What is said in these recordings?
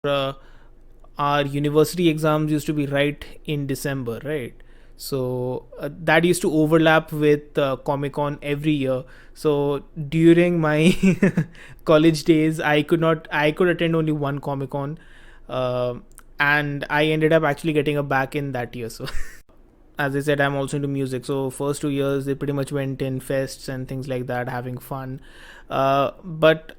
uh, our university exams used to be right in December, right? So that used to overlap with Comicon every year. So during my college days, I could attend only one Comicon, uh, and I ended up actually getting a back in that year. So as I said, I'm also into music. So first 2 years they pretty much went in fests and things like that, having fun. But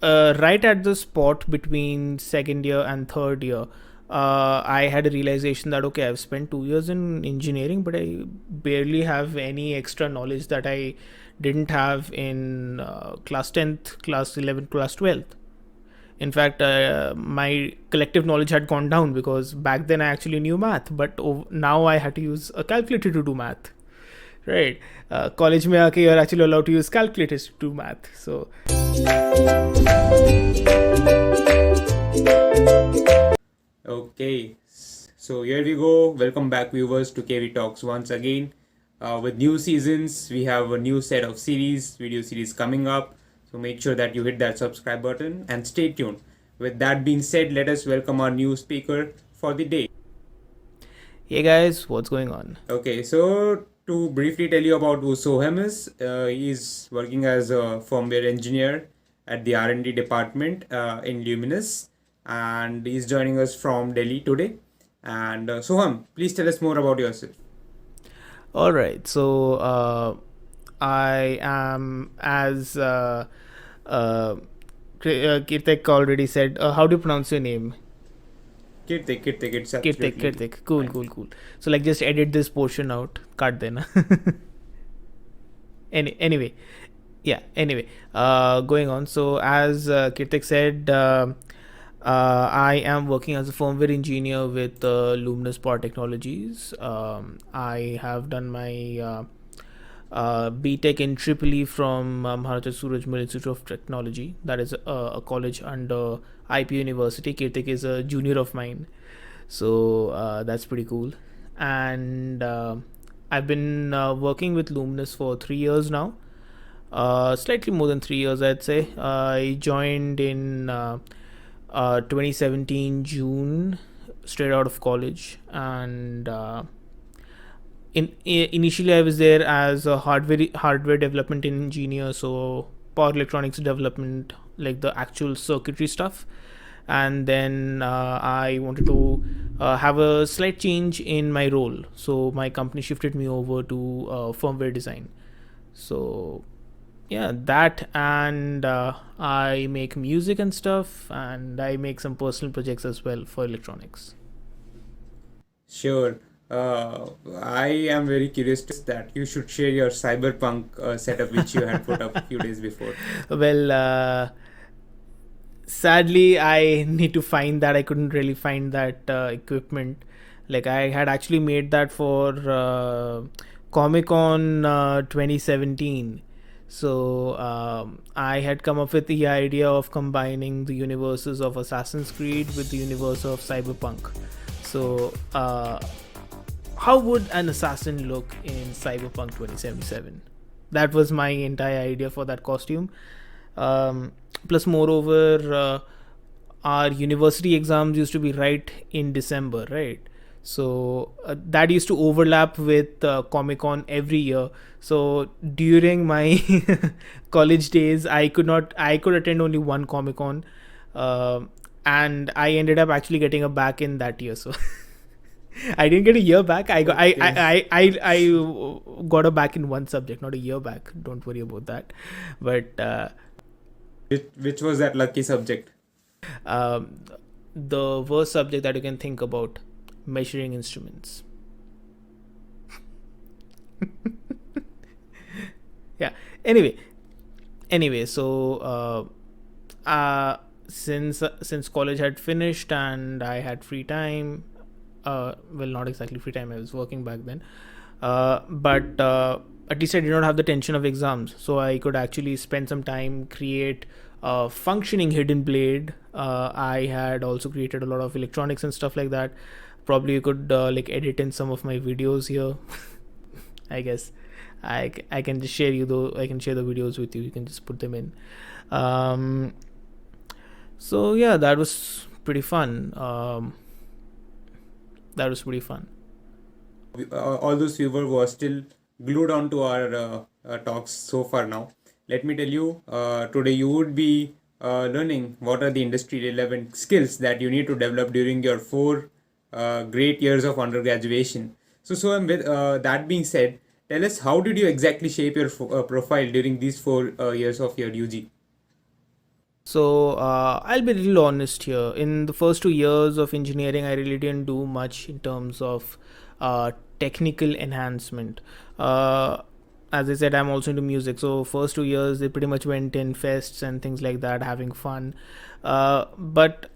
right at the spot between second year and third year, I had a realization that okay, I've spent 2 years in engineering, but I barely have any extra knowledge that I didn't have in class 10th, class 11th, class 12th. In fact, my collective knowledge had gone down because back then I actually knew math, but now I had to use a calculator to do math. Right? College में आके you're actually allowed to use calculators to do math. So Okay, so here we go. Welcome back, viewers, to KVTalks once again. With new seasons, we have a new set of video series coming up. So make sure that you hit that subscribe button and stay tuned. With that being said, let us welcome our new speaker for the day. hey guys, what's going on? Okay, so to briefly tell you about who Soham is, he's working as a firmware engineer at the R&D department in Luminous, and he's joining us from Delhi today. And Soham, please tell us more about yourself. All right, so I am as Kirtek already said. How do you pronounce your name? Kirtik, it's absolutely Kirtik. Cool. So like, just edit this portion out. Cut dena. Anyway, yeah. Anyway, going on. So as Kirtik said, I am working as a firmware engineer with Luminous Power technologies. I have done my BTech in Tripoli from Maharajah Surajmal Institute of Technology. That is a college under IP University. Kirtik is a junior of mine, so that's pretty cool. And I've been working with Luminous for 3 years now. Slightly more than 3 years, I'd say. I joined in 2017 June, straight out of college, and initially I was there as a hardware development engineer, so power electronics development, like the actual circuitry stuff. And then I wanted to have a slight change in my role, so my company shifted me over to firmware design. So yeah, that, and I make music and stuff, and I make some personal projects as well for electronics. Sure. I am very curious that you should share your cyberpunk setup which you had put up a few days before. Well, sadly I need to find that. I couldn't really find that equipment. Like, I had actually made that for Comicon 2017. So I had come up with the idea of combining the universes of Assassin's Creed with the universe of Cyberpunk. So how would an assassin look in Cyberpunk 2077? That was my entire idea for that costume. Plus, moreover, our university exams used to be right in December, right? So that used to overlap with Comicon every year. So during my college days, I could attend only one Comicon, and I ended up actually getting a back in that year. So I didn't get a year back. I got a back in one subject, not a year back. Don't worry about that. But Which was that lucky subject? the worst subject that you can think about, measuring instruments. Yeah. Anyway, so since college had finished and I had free time, well, not exactly free time, I was working back then, but at least I did not have the tension of exams, so I could actually spend some time, create a functioning hidden blade. I had also created a lot of electronics and stuff like that. Probably you could like edit in some of my videos here. I guess I can just share you, though. I can share the videos with you. You can just put them in. So yeah, that was pretty fun. That was pretty fun. All those viewers were still glued on to our talks so far now. Let me tell you, today you would be learning what are the industry relevant skills that you need to develop during your 4 great years of undergraduation. So with that being said, tell us, how did you exactly shape your profile during these 4 years of your UG? So I'll be a little honest here. In the first 2 years of engineering, I really didn't do much in terms of technical enhancement. As I said, I'm also into music. So first 2 years, they pretty much went in fests and things like that, having fun. But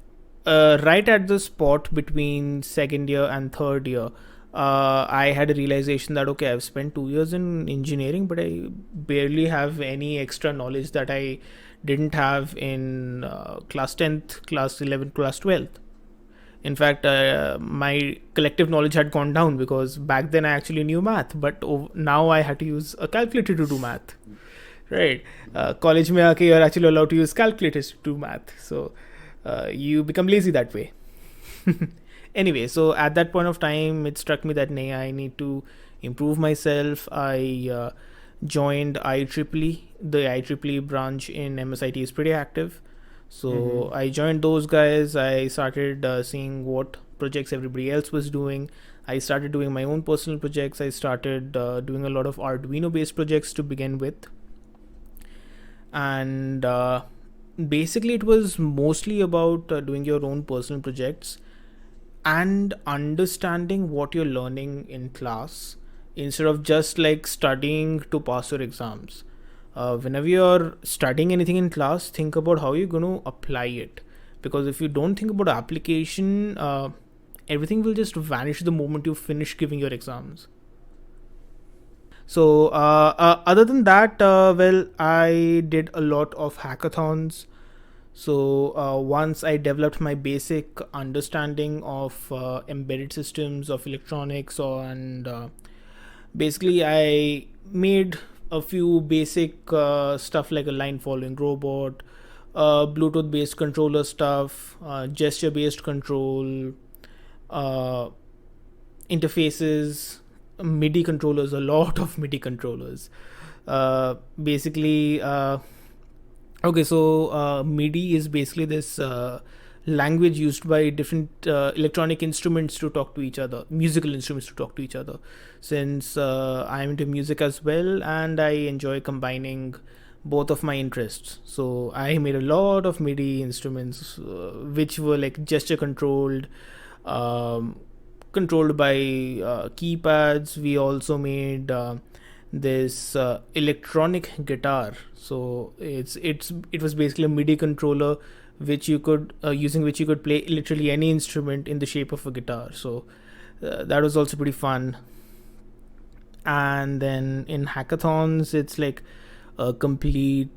right at the spot between second year and third year, I had a realization that okay, I've spent 2 years in engineering, but I barely have any extra knowledge that I didn't have in class 10th, class 11th, class 12th. In fact, my collective knowledge had gone down because back then I actually knew math, but now I had to use a calculator to do math. Right? College mein aake you're actually allowed to use calculators to do math. So you become lazy that way. Anyway, so at that point of time, it struck me that nay, I need to improve myself. I joined IEEE. The IEEE branch in MSIT is pretty active. So I joined those guys. I started seeing what projects everybody else was doing. I started doing my own personal projects. I started doing a lot of Arduino based projects to begin with. And basically, it was mostly about doing your own personal projects and understanding what you're learning in class instead of just like studying to pass your exams. Whenever you're studying anything in class, think about how you're going to apply it, because if you don't think about application, everything will just vanish the moment you finish giving your exams. So other than that, well, I did a lot of hackathons. So once I developed my basic understanding of embedded systems, of electronics, and basically I made a few basic stuff like a line following robot, Bluetooth based controller stuff, gesture based control, uh, interfaces, MIDI controllers, a lot of MIDI controllers. Basically, okay, so MIDI is basically this language used by different electronic instruments to talk to each other, musical instruments to talk to each other. Since I'm into music as well and I enjoy combining both of my interests, so I made a lot of MIDI instruments which were like gesture controlled, controlled by keypads. We also made this electronic guitar. So it was basically a MIDI controller which you could using which you could play literally any instrument in the shape of a guitar. So that was also pretty fun. And then in hackathons, it's like a complete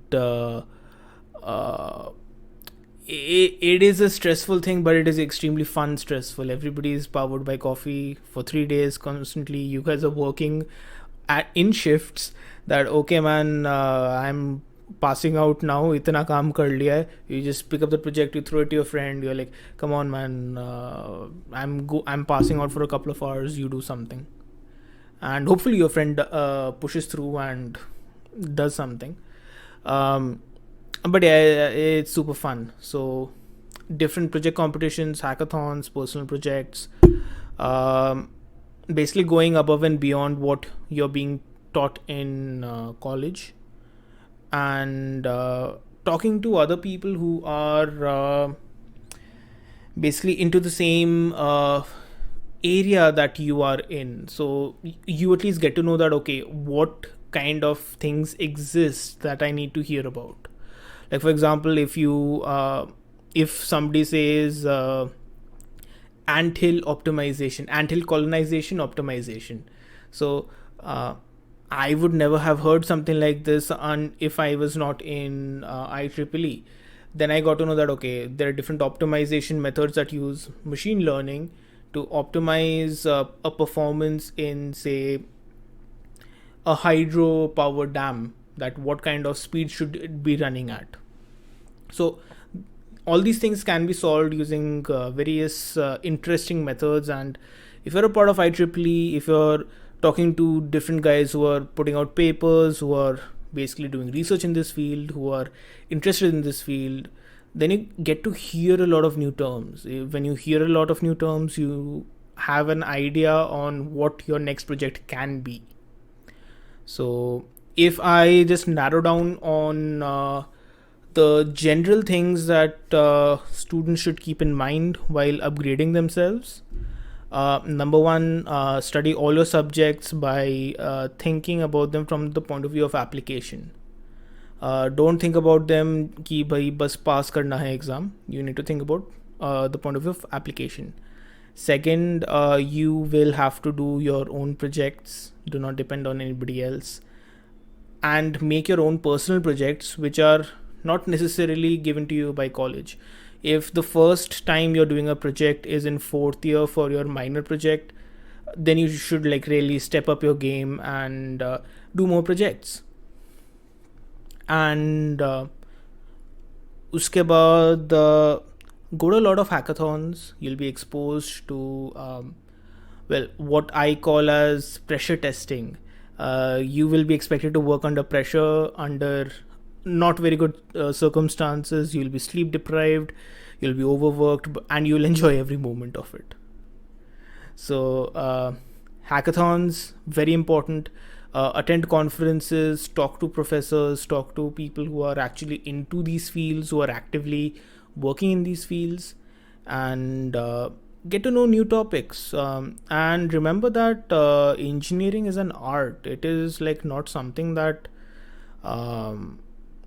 it is a stressful thing, but it is extremely fun stressful. Everybody is powered by coffee for 3 days constantly. You guys are working in shifts that okay man, I'm passing out now, itna kaam kar liya hai. You just pick up the project, you throw it to your friend, you're like, come on man, I'm passing out for a couple of hours, you do something. And hopefully your friend pushes through and does something. But yeah, it's super fun. So different project competitions, hackathons, personal projects, basically going above and beyond what you're being taught in college, and talking to other people who are basically into the same area that you are in. So you at least get to know that okay, what kind of things exist that I need to hear about. Like for example, if somebody says anthill optimization, anthill colonization optimization, so I would never have heard something like this if I was not in IEEE. Then I got to know that okay, there are different optimization methods that use machine learning to optimize a performance in say a hydro power dam, that what kind of speed should it be running at. So all these things can be solved using various interesting methods. And if you're a part of IEEE, if you're talking to different guys who are putting out papers, who are basically doing research in this field, who are interested in this field, then you get to hear a lot of new terms. When you hear a lot of new terms, you have an idea on what your next project can be. So if I just narrow down on the general things that students should keep in mind while upgrading themselves, number one, study all your subjects by thinking about them from the point of view of application. Don't think about them कि भाई बस pass करना है exam. You need to think about the point of view of application. Second, you will have to do your own projects. Do not depend on anybody else, and make your own personal projects which are not necessarily given to you by college. If the first time you're doing a project is in 4th year for your minor project, then you should like really step up your game and do more projects. And uske baad go to a lot of hackathons. You'll be exposed to what I call as pressure testing. You will be expected to work under pressure, under not very good circumstances. You'll be sleep deprived, you'll be overworked, and you'll enjoy every moment of it. So hackathons, very important. Attend conferences, talk to professors, talk to people who are actually into these fields, who are actively working in these fields, and get to know new topics. And remember that engineering is an art. It is like not something that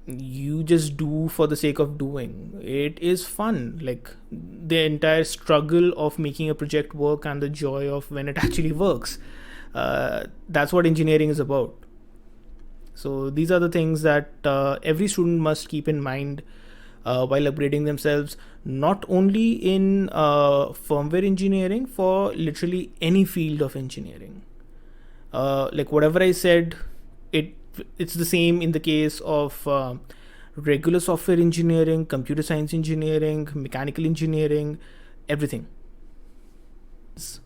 you just do for the sake of doing. It is fun, like the entire struggle of making a project work and the joy of when it actually works. That's what engineering is about. So these are the things that every student must keep in mind while upgrading themselves, not only in firmware engineering, for literally any field of engineering. Like whatever I said, it's the same in the case of regular software engineering, computer science engineering, mechanical engineering, everything.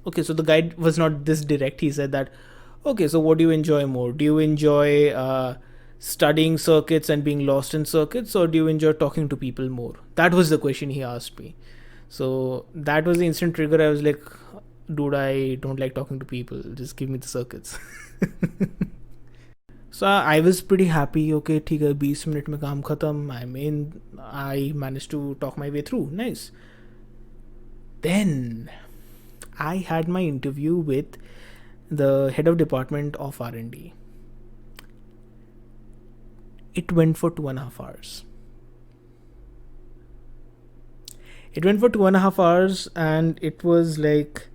Okay, so the guide was not this direct. He said that, okay, so what do you enjoy more? Do you enjoy studying circuits and being lost in circuits, or do you enjoy talking to people more? That was the question he asked me. So that was the instant trigger. I was like, dude, I don't like talking to people. Just give me the circuits. So I was pretty happy. Okay, ठीक है, 20 minute में काम खत्म. I managed to talk my way through. Nice. Then I had my interview with the head of department of R&D. It went for 2.5 hours. And it was like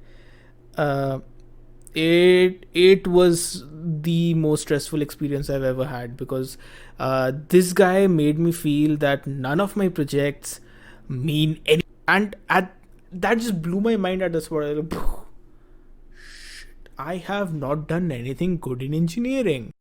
it was the most stressful experience I've ever had, because this guy made me feel that none of my projects mean any, and that just blew my mind at this point. Shit, I have not done anything good in engineering.